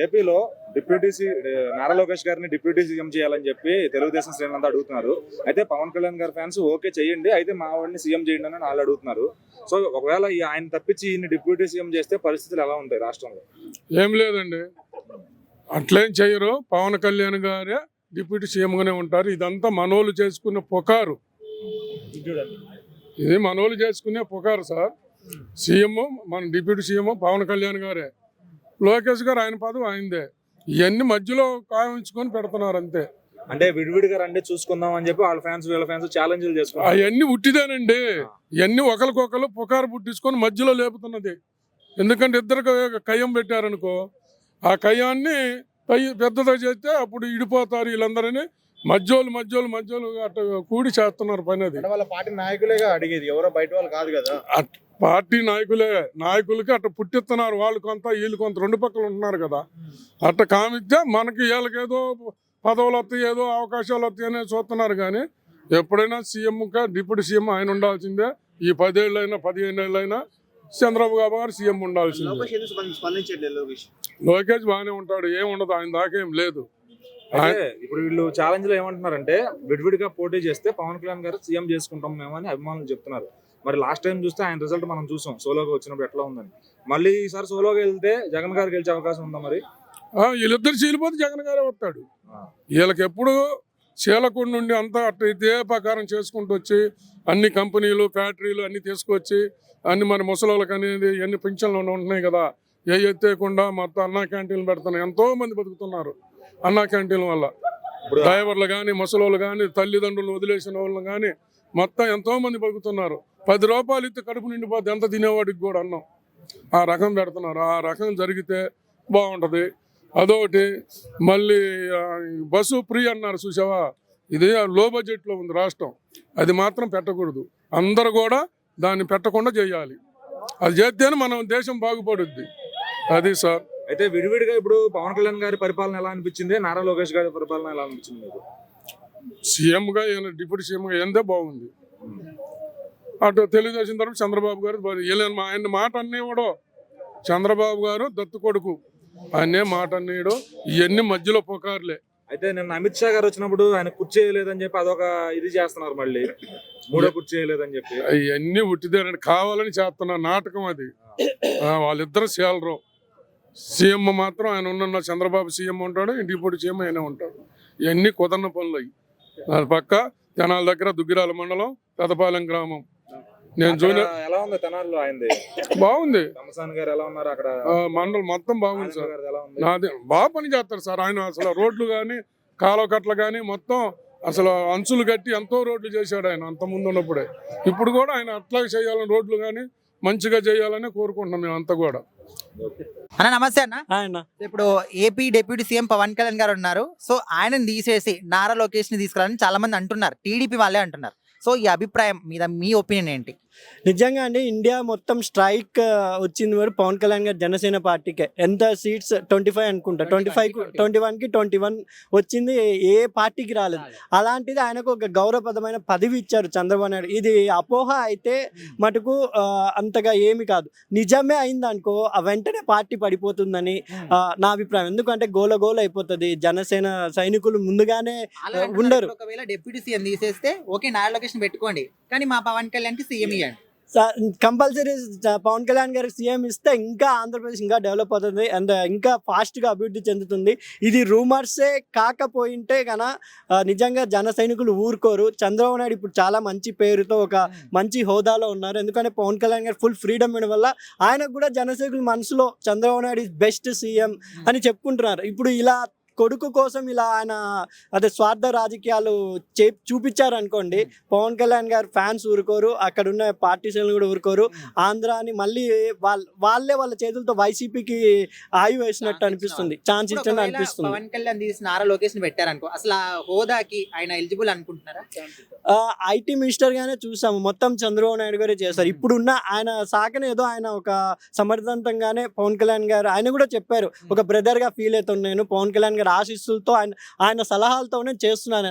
ఏపీలో నారా లోకేష్ గారిని deputy CM చేయాలని చెప్పి తెలుగుదేశం శ్రేణులంతా అడుగుతున్నారు. అయితే పవన్ కళ్యాణ్ గారి ఫ్యాన్స్ ఓకే చేయండి, అయితే మా వాడిని సీఎం చేయండి అని వాళ్ళు అడుగుతున్నారు. సో ఒకవేళ ఆయన తప్పించి ఈయన డిప్యూటీ సీఎం చేస్తే పరిస్థితులు ఎలా ఉంటాయి రాష్ట్రంలో? ఏం లేదండి, అట్లేం చేయరు. పవన్ కళ్యాణ్ గారే డిప్యూటీ సీఎంగానే ఉంటారు. ఇదంతా మనోళ్ళు చేసుకునే పుకారు. ఇది మనోళ్ళు చేసుకునే పుకారు సార్. సీఎం మన డిప్యూటీ సీఎం పవన్ కళ్యాణ్ గారే, లోకేష్ గారు ఆయన పదవి ఆయనదే. ఇవన్నీ మధ్యలో కావించుకొని పెడుతున్నారు అంతే. అంటే విడివిడిగా రండి చూసుకుందాం అని చెప్పి వాళ్ళ ఫ్యాన్స్ వీళ్ళ ఫ్యాన్స్ ఛాలెంజ్లు చేసుకున్నారు. అవన్నీ ఉట్టిదేనండి. ఇవన్నీ ఒకరికొకరు పుకారు పుట్టించుకొని మధ్యలో లేపుతున్నది. ఎందుకంటే ఇద్దరికి కయ్యం పెట్టారనుకో, ఆ కయ్యాన్ని పెద్దగా చేస్తే అప్పుడు ఇడిపోతారు వీళ్ళందరినీ. మధ్యలో అట్లా కూడి చేస్తున్నారు పని. అది వాళ్ళ పార్టీ నాయకులేగా అడిగేది, ఎవరో బయట వాళ్ళు కాదు కదా. పార్టీ నాయకులకి అట్లా పుట్టిస్తున్నారు. వాళ్ళు కొంత వీళ్ళు కొంత రెండు పక్కలు ఉంటున్నారు కదా. అట్లా కామిస్తే మనకి వీళ్ళకేదో పదవులు వస్తాయి, ఏదో అవకాశాలు వస్తాయి అనేది చూస్తున్నారు. కానీ ఎప్పుడైనా సీఎంగా డిప్యూటీ సీఎం ఆయన ఉండాల్సిందే. ఈ 10 ఏళ్ళైనా 15 ఏళ్ళైనా చంద్రబాబు గారు సీఎం ఉండాల్సిందే. లోకేష్ బాగానే ఉంటాడు, ఏం ఉండదు ఆయన దాకేం లేదు. ఇప్పుడు వీళ్ళు ఛాలెంజ్ లో ఏమంటున్నారంటే విడివిడిగా పోటీ చేస్తే పవన్ కళ్యాణ్ గారు సీఎం చేసుకుంటాం మేము అని అభిమానులు చెప్తున్నారు. మరి లాస్ట్ టైం చూస్తే ఆయన రిజల్ట్ మనం చూసాం, సోలోగా వచ్చినప్పుడు ఎట్లా ఉందని. మళ్ళీ ఈసారి సోలోగా వెళ్తే జగన్ గారు గెలిచే అవకాశం ఉందా? మరి వీళ్ళిద్దరు చీలిపోతే జగన్ గారే వస్తాడు. వీళ్ళకి ఎప్పుడు చీలకుండా నుండి అంతా అట్లా ఇదే ప్రకారం చేసుకుంటూ వచ్చి అన్ని కంపెనీలు ఫ్యాక్టరీలు అన్ని తీసుకొచ్చి అన్ని మన ముసలోళ్ళకి అనేది ఎన్ని పింఛన్లు ఉంటున్నాయి కదా, ఏ ఎత్తేయకుండా మొత్తం అన్నా క్యాంటీన్లు పెడుతున్నాయి. ఎంతో మంది బతుకుతున్నారు అన్నా క్యాంటీన్ల వల్ల. డ్రైవర్లు కానీ ముసలోళ్ళు కానీ తల్లిదండ్రులు వదిలేసిన వాళ్ళు కానీ మొత్తం ఎంతో మంది బతుకుతున్నారు. 10 రూపాయలు ఇస్తే కడుపు నిండిపోద్ది ఎంత తినేవాడికి కూడా అన్నం. ఆ రకం పెడుతున్నారు. ఆ రకం జరిగితే బాగుంటుంది. అదొకటి. మళ్ళీ బస్సు ఫ్రీ అన్నారు చూసావా, ఇది లో బడ్జెట్లో ఉంది రాష్ట్రం. అది మాత్రం పెట్టకూడదు. అందరూ కూడా దాన్ని పెట్టకుండా చేయాలి. అది చేస్తేనే మనం దేశం బాగుపడుద్ది. అది సార్. అయితే విడివిడిగా ఇప్పుడు పవన్ కళ్యాణ్ గారి పరిపాలన ఎలా అనిపించింది, నారా లోకేష్ గారి పరిపాలన ఎలా అనిపించింది మీకు? సీఎంగా డిప్యూటీ సీఎంగా ఏందే బాగుంది. అటు తెలుగుదేశం తరఫు చంద్రబాబు గారు ఆయన మాట అన్నేవాడో, చంద్రబాబు గారు దత్తు కొడుకు ఆయనే మాట అన్నేయడు. ఇవన్నీ మధ్యలో పుకార్లే. అయితే నిన్న అమిత్ షా గారు వచ్చినప్పుడు ఆయన కుర్చీ వేయలేదని చెప్పి అదొక ఇది చేస్తున్నారు, మళ్ళీ మూడో కుర్చీ వేయలేదని చెప్పి. ఇవన్నీ ఉట్టిదేనండి, కావాలని చేస్తున్నారు నాటకం అది. వాళ్ళిద్దరు సేలరు. సీఎం మాత్రం ఆయన ఉన్న చంద్రబాబు సీఎం ఉంటాడు, డిప్యూటీ సీఎం ఆయన ఉంటాడు. ఇవన్నీ కుదరన పనులు అయ్యి. దాని పక్క తెనాల దగ్గర దుగ్గిరాల మండలం పెదపాలెం గ్రామం. నేను జూనియర్. ఎలా ఉంది తెనాలిలో ఆయనది? బాగుంది. తమసాని గారు ఎలా ఉన్నారు అక్కడ? మండలం మొత్తం బాగుంది సార్. నాది బాగా పని చేస్తారు సార్ ఆయన. అసలు రోడ్లు కానీ కాలువ కట్టలు కానీ మొత్తం అసలు అంచులు కట్టి ఎంతో రోడ్లు చేశాడు ఆయన అంత ముందు ఉన్నప్పుడే. ఇప్పుడు కూడా ఆయన అట్లాగే చేయాలని, రోడ్లు కానీ మంచిగా చేయాలని కోరుకుంటున్నాం మేము అంతా కూడా. అన్న నమస్తే అన్న. ఇప్పుడు AP deputy CM Pawan Kalyan garu ఉన్నారు. సో ఆయనని తీసేసి నారా లోకేష్ ని తీసుకురాలని చాలా మంది అంటున్నారు, టీడీపీ వాళ్ళే అంటున్నారు. సో ఈ అభిప్రాయం మీద మీ ఒపీనియన్ ఏంటి? నిజంగా అండి, ఇండియా మొత్తం స్ట్రైక్ వచ్చింది మరి పవన్ కళ్యాణ్ గారు జనసేన పార్టీకే. ఎంత సీట్స్ 25 అనుకుంటా, 21కి 21 వచ్చింది. ఏ పార్టీకి రాలేదు. అలాంటిది ఆయనకు ఒక గౌరవప్రదమైన పదవి ఇచ్చారు చంద్రబాబు నాయుడు. ఇది అపోహ అయితే మటుకు అంతగా ఏమి కాదు. నిజమే అయింది అనుకో వెంటనే పార్టీ పడిపోతుందని నా అభిప్రాయం. ఎందుకంటే గోల అయిపోతుంది. జనసేన సైనికులు ముందుగానే ఉండరు. ఒకవేళ డిప్యూటీ సీఎం తీసేస్తే ఓకే నారా లోకేష్ పెట్టుకోండి, కానీ మా పవన్ కళ్యాణ్ కి సీఎం ఇవ్వండి. కంపల్సరీ పవన్ కళ్యాణ్ గారికి సీఎం ఇస్తే ఇంకా ఆంధ్రప్రదేశ్ ఇంకా డెవలప్ అవుతుంది అండ్ ఇంకా ఫాస్ట్గా అభివృద్ధి చెందుతుంది. ఇది రూమర్సే కాకపోయింటే కన్నా నిజంగా జన సైనికులు ఊరుకోరు. చంద్రబాబు నాయుడు ఇప్పుడు చాలా మంచి పేరుతో ఒక మంచి హోదాలో ఉన్నారు. ఎందుకంటే పవన్ కళ్యాణ్ గారు ఫుల్ ఫ్రీడమ్ ఇవ్వడం వల్ల ఆయనకు కూడా జన సైనికుల మనసులో Chandrababu Naidu is best CM అని చెప్పుకుంటున్నారు. ఇప్పుడు ఇలా కొడుకు కోసం ఇలా ఆయన అదే స్వార్థ రాజకీయాలు చూపించారు అనుకోండి, పవన్ కళ్యాణ్ గారు ఫ్యాన్స్ ఊరుకోరు, అక్కడ ఉన్న పార్టీషన్లు కూడా ఊరుకోరు. ఆంధ్రాని మళ్ళీ వాళ్ళే వాళ్ళ చేతులతో వైసీపీకి ఆయువు వేసినట్టు అనిపిస్తుంది, ఛాన్స్ ఇచ్చినట్టు అనిపిస్తుంది. పవన్ కళ్యాణ్ తీసి నారా లోకేష్ ని పెట్టారనుకో, అసలు హోదాకి ఆయన ఎలిజిబుల్ అనుకుంటున్నారా? ఐటీ మినిస్టర్ గానే చూసాము, మొత్తం చంద్రబాబు నాయుడు గారే చేస్తారు. ఇప్పుడున్న ఆయన శాఖను ఏదో ఆయన ఒక సమర్థవంతంగానే పవన్ కళ్యాణ్ గారు ఆయన కూడా చెప్పారు, ఒక బ్రదర్ గా ఫీల్ అవుతున్నాను, పవన్ కళ్యాణ్ గారు గారి ఆశీస్సులతో ఆయన సలహాలతోనే చేస్తున్నాను.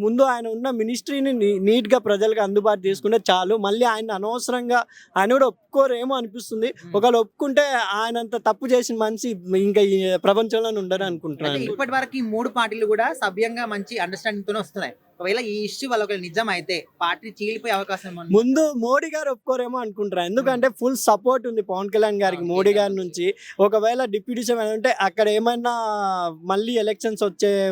ముందు ఆయన ఉన్న మినిస్ట్రీని నీట్గా ప్రజలకు అందుబాటు చేసుకుంటే చాలు. మళ్ళీ ఆయన అనవసరంగా ఆయన కూడా ఒప్పుకోరేమో అనిపిస్తుంది. ఒకవేళ ఒప్పుకుంటే ఆయన అంత తప్పు చేసిన మనిషి ఇంకా ఈ ప్రపంచంలోనే ఉండరు అనుకుంటున్నాను. ఇప్పటి వరకు ఈ 3 పార్టీలు కూడా సభ్యంగా మంచి అండర్స్టాండింగ్ తోనే వస్తున్నాయి. ఒకవేళ ఈ ఇష్యూ వాళ్ళ ఒకవేళ నిజం అయితే పార్టీ చీలిపోయే అవకాశం ఏమన్నా ఉందా? ముందు మోడీ గారు ఒప్పుకోరేమో అనుకుంటున్నాను. ఎందుకంటే ఫుల్ సపోర్ట్ ఉంది పవన్ కళ్యాణ్ గారికి మోడీ గారి నుంచి. ఒకవేళ డిప్యూటీ సీఎం అంటే అక్కడ ఏమైనా మళ్ళీ ఎలక్షన్స్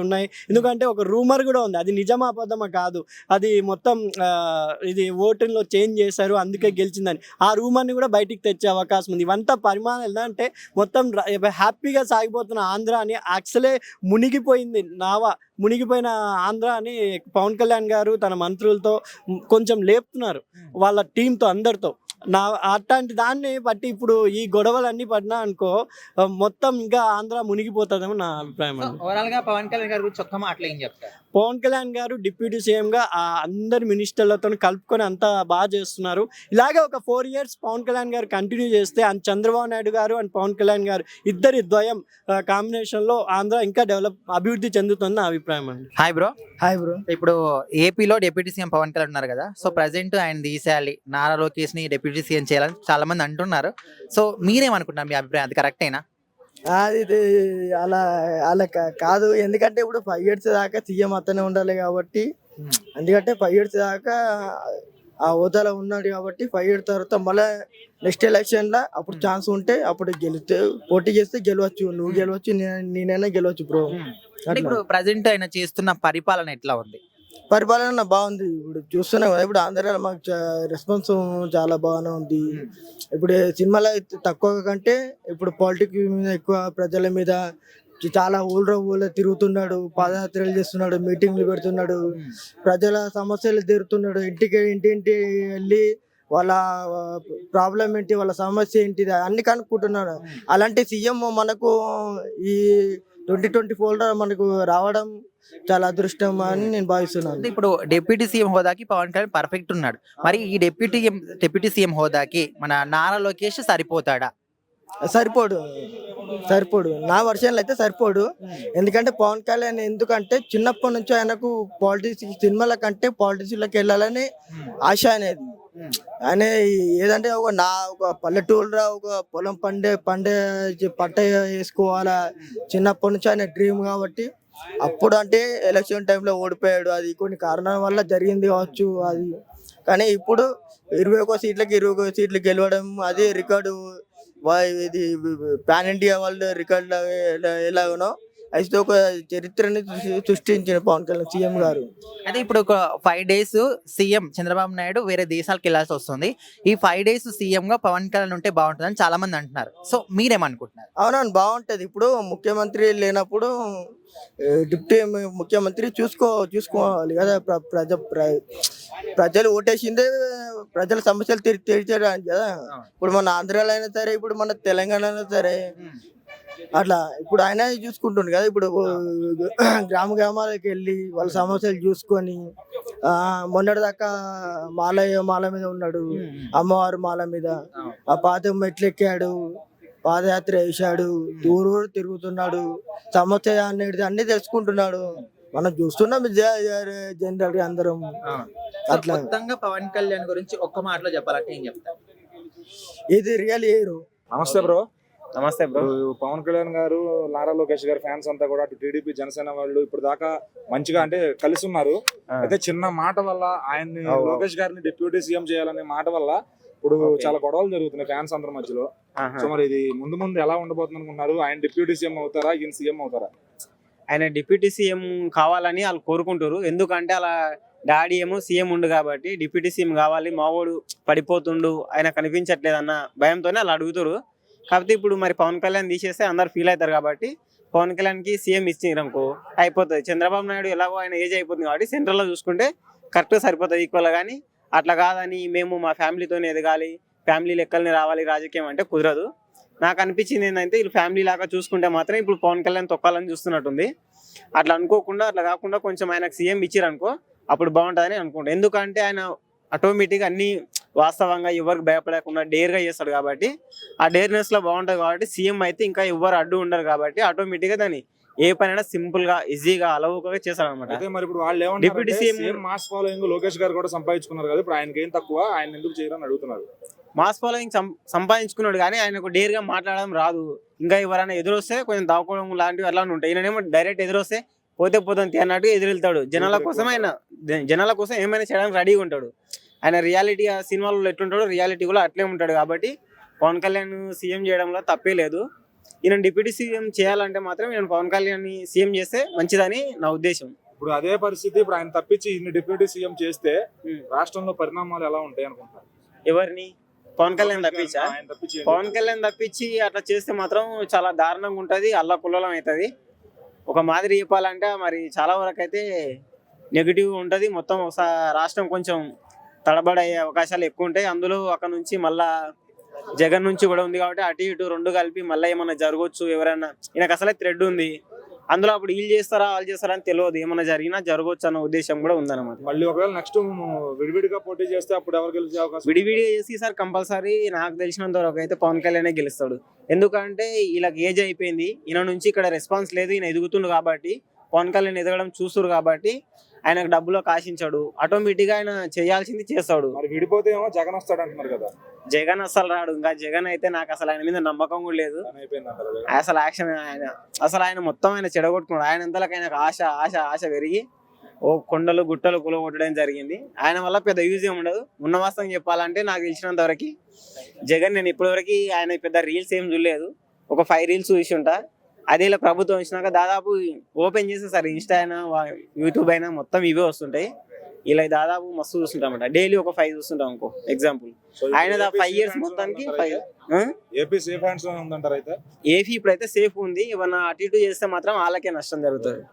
ఉన్నాయి. ఎందుకంటే ఒక రూమర్ కూడా ఉంది, అది నిజమా అబద్ధమా కాదు, అది మొత్తం ఇది ఓటింగ్లో చేంజ్ చేశారు అందుకే గెలిచిందని. ఆ రూమర్ని కూడా బయటికి తెచ్చే అవకాశం ఉంది. ఇవంతా పరిమాణం ఏంటంటే మొత్తం హ్యాపీగా సాగిపోతున్న ఆంధ్ర అని యాక్చువల్లే మునిగిపోయిన ఆంధ్ర అని పవన్ కళ్యాణ్ గారు తన మంత్రులతో కొంచెం లేపుతున్నారు, వాళ్ళ టీంతో అందరితో. అట్లాంటి దాన్ని బట్టి ఇప్పుడు ఈ గొడవలన్నీ పడినా అనుకో మొత్తం ఇంకా ఆంధ్ర మునిగిపోతుందేమో నా అభిప్రాయం. ఓవరాల్ గా పవన్ కళ్యాణ్ గారి గురించి ఒక్క మాటలో ఏం చెప్తారు? పవన్ కళ్యాణ్ గారు డిప్యూటీ సీఎంగా అందరి మినిస్టర్లతో కలుపుకొని అంతా బాగా చేస్తున్నారు. ఇలాగే ఒక 4 years పవన్ కళ్యాణ్ గారు కంటిన్యూ చేస్తే అండ్ చంద్రబాబు నాయుడు గారు అండ్ పవన్ కళ్యాణ్ గారు ఇద్దరి ద్వయం కాంబినేషన్లో ఆంధ్ర ఇంకా అభివృద్ధి చెందుతుంది నా అభిప్రాయం అండి. Hi bro. Hi bro. ఇప్పుడు ఏపీలో డిప్యూటీ సీఎం పవన్ కళ్యాణ్ ఉన్నారు కదా, సో ప్రజెంట్ ఆయన తీసేయాలి, నారా లోకేష్ ని డిప్యూటీ సీఎం చేయాలని చాలా మంది అంటున్నారు. సో మీరేమనుకుంటున్నారు, మీ అభిప్రాయం అది కరెక్టేనా? అది అలా కాదు. ఎందుకంటే ఇప్పుడు 5 years దాకా సీఎం అతనే ఉండాలి కాబట్టి, ఎందుకంటే 5 years దాకా ఆ హోదాలో ఉన్నాడు కాబట్టి 5 years తర్వాత మళ్ళీ నెక్స్ట్ ఎలక్షన్లో అప్పుడు ఛాన్స్ ఉంటే అప్పుడు పోటీ చేస్తే గెలవచ్చు. నువ్వు గెలవచ్చు, నేనైనా గెలవచ్చు బ్రో. ఇప్పుడు ప్రజెంట్ ఆయన చేస్తున్న పరిపాలన ఎట్లా ఉంది? పరిపాలన బాగుంది. ఇప్పుడు చూస్తున్నాం కదా, ఇప్పుడు ఆంధ్రాలో మాకు రెస్పాన్స్ చాలా బాగానే ఉంది. ఇప్పుడు సినిమాలో తక్కువ కంటే ఇప్పుడు పాలిటిక్స్ మీద ఎక్కువ, ప్రజల మీద చాలా ఊళ్ళో తిరుగుతున్నాడు, పాదయాత్రలు చేస్తున్నాడు, మీటింగ్లు పెడుతున్నాడు, ప్రజల సమస్యలు తీరుతున్నాడు. ఇంటింటి వెళ్ళి వాళ్ళ ప్రాబ్లం ఏంటి, వాళ్ళ సమస్య ఏంటి అన్ని కనుక్కుంటున్నాడు. అలాంటి సీఎం మనకు ఈ 2024లో మనకు రావడం చాలా అదృష్టం అని నేను భావిస్తున్నాను. ఇప్పుడు డిప్యూటీ సీఎం హోదాకి పవన్ కళ్యాణ్ పర్ఫెక్ట్ ఉన్నాడు. మరి ఈ డిప్యూటీ సీఎం హోదాకి మన నారా లోకేష్ సరిపోతాడా? సరిపోడు నా వర్షన్లో అయితే సరిపోడు. ఎందుకంటే పవన్ కళ్యాణ్ ఎందుకంటే చిన్నప్పటి నుంచి ఆయనకు పాలిటిక్స్, సినిమాల కంటే పాలిటిక్స్లోకి వెళ్ళాలని ఆశ అనేది. ఆయన ఏదంటే ఒక పల్లెటూరులో ఒక పొలం పంట వేసుకోవాలా చిన్నప్పటి నుంచి ఆయన డ్రీమ్ కాబట్టి. అప్పుడు అంటే ఎలక్షన్ టైంలో ఓడిపోయాడు, అది కొన్ని కారణాల వల్ల జరిగింది కావచ్చు అది. కానీ ఇప్పుడు 21 సీట్లు గెలవడం అది రికార్డు. ఇది పాన్ ఇండియా వాళ్ళు రికార్డు ఎలాగనో అయితే ఒక చరిత్రని సృష్టించిన పవన్ కళ్యాణ్ సీఎం గారు. అయితే ఇప్పుడు ఒక 5 days సీఎం చంద్రబాబు నాయుడు వేరే దేశాలకు వెళ్ళాల్సి వస్తుంది. ఈ 5 days సీఎం గా పవన్ కళ్యాణ్ ఉంటే బాగుంటుందని చాలా మంది అంటున్నారు. సో మీరేమనుకుంటున్నారు? అవునవును, బాగుంటది. ఇప్పుడు ముఖ్యమంత్రి లేనప్పుడు డిప్యూటీ ముఖ్యమంత్రి చూసుకోవాలి కదా. ప్రజలు ఓటేసిందే ప్రజల సమస్యలు తీర్చడానికి కదా. ఇప్పుడు మన ఆంధ్రాలో అయినా సరే, ఇప్పుడు మన తెలంగాణ అయినా సరే అట్లా ఇప్పుడు ఆయన చూసుకుంటుండు కదా. ఇప్పుడు గ్రామాలకు వెళ్ళి వాళ్ళ సమస్యలు చూసుకొని మొన్నటిదాకా మాల మీద ఉన్నాడు, అమ్మవారు మాల మీద ఆ పాత మెట్లు ఎక్కాడు, పాదయాత్ర వేసాడు, ఊరు తిరుగుతున్నాడు, సమస్య అనేది అన్ని తెలుసుకుంటున్నాడు. మనం చూస్తున్నాం జనరల్ గా అందరం. అట్లా మొత్తంగా పవన్ కళ్యాణ్ గురించి ఒక్క మాటలో చెప్పాలంటే ఏం చెప్తారు? ఇది రియల్ హీరో. నమస్తే బ్రో. నమస్తే బ్రో. పవన్ కళ్యాణ్ గారు, నారా లోకేష్ గారు ఫ్యాన్స్ అంతా కూడా టీడీపీ జనసేన వాళ్ళు ఇప్పుడు దాకా మంచిగా అంటే కలిసి ఉన్నారు. అయితే చిన్న మాట వల్ల ఆయన్ని లోకేష్ గారిని డిప్యూటీ సీఎం చేయాలనే మాట వల్ల ఇప్పుడు చాలా గొడవలు జరుగుతున్నాయి ఫ్యాన్స్ అందరి మధ్యలో. సో మరి ఇది ముందు ఎలా ఉండబోతుంది అనుకుంటున్నారు? ఆయన డిప్యూటీ సీఎం అవుతారా, ఈయన సీఎం అవుతారా? ఆయన డిప్యూటీ సీఎం కావాలని వాళ్ళు కోరుకుంటారు. ఎందుకంటే అలా డాడీ ఏమో సీఎం ఉండు కాబట్టి డిప్యూటీ సీఎం కావాలి, మావోడు పడిపోతుండు, ఆయన కనిపించట్లేదు అన్న భయంతోనే అలా అడుగుతారు. కాకపోతే ఇప్పుడు మరి పవన్ కళ్యాణ్ తీసేస్తే అందరు ఫీల్ అవుతారు కాబట్టి పవన్ కళ్యాణ్కి సీఎం ఇచ్చిరనుకో అయిపోతుంది. చంద్రబాబు నాయుడు ఎలాగో ఆయన ఏజ్ అయిపోతుంది కాబట్టి సెంట్రల్లో చూసుకుంటే కరెక్ట్గా సరిపోతుంది ఈక్వల్గా. కానీ అట్లా కాదని మేము మా ఫ్యామిలీతోనే ఎదగాలి, ఫ్యామిలీ లెక్కల్ని రావాలి రాజకీయం అంటే కుదరదు. నాకు అనిపించింది ఏంటంటే వీళ్ళు ఫ్యామిలీ లాగా చూసుకుంటే మాత్రం ఇప్పుడు పవన్ కళ్యాణ్ తొక్కాలని చూస్తున్నట్టుంది. అట్లా అనుకోకుండా, అట్లా కాకుండా కొంచెం ఆయనకు సీఎం ఇచ్చిరనుకో అప్పుడు బాగుంటుందని అనుకుంటాను. ఎందుకంటే ఆయన ఆటోమేటిక్గా అన్ని వాస్తవంగా ఎవరికి భయపడకుండా డేర్గా చేస్తాడు కాబట్టి ఆ డేర్నెస్లో బాగుంటుంది. కాబట్టి సీఎం అయితే ఇంకా ఎవరు అడ్డు ఉండరు కాబట్టి ఆటోమేటిక్గా దాన్ని ఏ పనైనా సింపుల్ గా ఈజీగా అలవుగా చేస్తాడు అనమాట. అయితే మరి ఇప్పుడు వాళ్ళు డిప్యూటీ సీఎం ఏమంటారు, మాస్ ఫాలోయింగ్ లోకేష్ గారు కూడా సంపాదించుకున్నారు కదా, ఇప్పుడు ఆయనకి ఏం తక్కువ, ఆయన ఎందుకు చేయరని అడుగుతున్నారు. మాస్ ఫాలోయింగ్ సంపాదించుకున్నాడు కానీ ఆయనకు డేర్ గా మాట్లాడడం రాదు. ఇంకా ఎవరైనా ఎదురొస్తే కొంచెం దాక్కోవడం లాంటివి అలా ఉంటాయి. ఈయనేమో డైరెక్ట్ ఎదురొస్తే పోతే పోతుంది అన్నట్టు ఎదురెళ్తాడు. జనాల కోసం ఏమైనా చేయడానికి రెడీగా ఉంటాడు. ఆయన రియాలిటీ ఆ సినిమాలో ఎట్లుంటాడో రియాలిటీ కూడా అట్లే ఉంటాడు. కాబట్టి పవన్ కళ్యాణ్ సీఎం చేయడంలో తప్పే లేదు. ఈయన డిప్యూటీ సీఎం చేయాలంటే మాత్రం ఈయన పవన్ కళ్యాణ్ సీఎం చేస్తే మంచిదని నా ఉద్దేశం. ఇప్పుడు అదే పరిస్థితి, ఇప్పుడు ఆయన తప్పించి ఇన్ని డిప్యూటీ సీఎం చేస్తే రాష్ట్రంలో పరిణామాలు ఎలా ఉంటాయి అనుకుంటారు? ఎవరిని? పవన్ కళ్యాణ్ తప్పించా? ఆయన తప్పించి పవన్ కళ్యాణ్ తప్పించి అట్లా చేస్తే మాత్రం చాలా దారుణంగా ఉంటది, అల్లకుల్లోలం అవుతుంది. ఒక మాదిరి చెప్పాలంటే మరి చాలా వరకు అయితే నెగిటివ్ ఉంటది. మొత్తం ఒకసారి రాష్ట్రం కొంచెం తడబడే అవకాశాలు ఎక్కువ ఉంటాయి. అందులో అక్కడ నుంచి మళ్ళా జగన్ నుంచి కూడా ఉంది కాబట్టి అటు ఇటు రెండు కలిపి మళ్ళీ ఏమన్నా జరగవచ్చు. ఎవరైనా ఈయనకు అసలే థ్రెడ్ ఉంది అందులో, అప్పుడు వీళ్ళు చేస్తారా వాళ్ళు చేస్తారా అని తెలియదు. ఏమన్నా జరిగినా జరగవచ్చు అన్న ఉద్దేశం కూడా ఉందన్నమాట. మళ్ళీ ఒకవేళ నెక్స్ట్ విడివిడిగా పోటీ చేస్తే అప్పుడు ఎవరు గెలిచే అవకాశం? విడివిడిగా చేసి సార్ కంపల్సరీ నాకు తెలిసినంత వరకు అయితే పవన్ కళ్యాణ్ గెలుస్తాడు. ఎందుకంటే వీళ్ళకి ఏజ్ అయిపోయింది, ఈయన నుంచి ఇక్కడ రెస్పాన్స్ లేదు, ఈయన ఎదుగుతుండు కాబట్టి పవన్ కళ్యాణ్ ఎదగడం చూస్తురు కాబట్టి ఆయనకు డబ్బులకు ఆశించాడు. ఆటోమేటిక్ గా ఆయన చేయాల్సింది చేస్తాడు. మరి విడిపోతే ఏమో జగన్ వస్తాడు అంటున్నారు కదా. జగన్ అసలు రాడు. ఇంకా జగన్ అయితే నాకు అసలు ఆయన మీద నమ్మకం కూడా లేదు. అసలు యాక్షన్ ఆయన మొత్తం ఆయన చెడగొట్టుకున్నాడు. ఆయన అంతలకు ఆయనకు ఆశ ఆశ ఆశ పెరిగి ఓ కొండలు గుట్టలు కూలగొట్టడం జరిగింది. ఆయన వల్ల పెద్ద యూజ్ ఏమి ఉండదు. ఉన్న వాస్తవం చెప్పాలంటే నాకు తెలిసినంత వరకు జగన్ నేను ఇప్పటివరకు ఆయన పెద్ద రీల్స్ ఏం చూడలేదు. ఒక 5 రీల్స్ చూసి ఉంటా. అదే ఇలా ప్రభుత్వం వచ్చినాక దాదాపు ఓపెన్ చేస్తే సార్ ఇన్స్టా అయినా యూట్యూబ్ అయినా మొత్తం ఇవే వస్తుంటాయి. ఇలా దాదాపు మస్తు చూస్తుంటామట. డైలీ ఒక 5 చూస్తుంటాం అనుకో ఎగ్జాంపుల్. ఆయన 5 years మొత్తానికి 5. ఏపీ సేఫ్ హ్యాండ్స్ లో ఉందంటారు. అయితే ఏపీ ఇప్పుడైతే సేఫ్ ఉంది. ఏమన్నా అటు ఇటు చేస్తే మాత్రం వాళ్ళకే నష్టం జరుగుతుంది.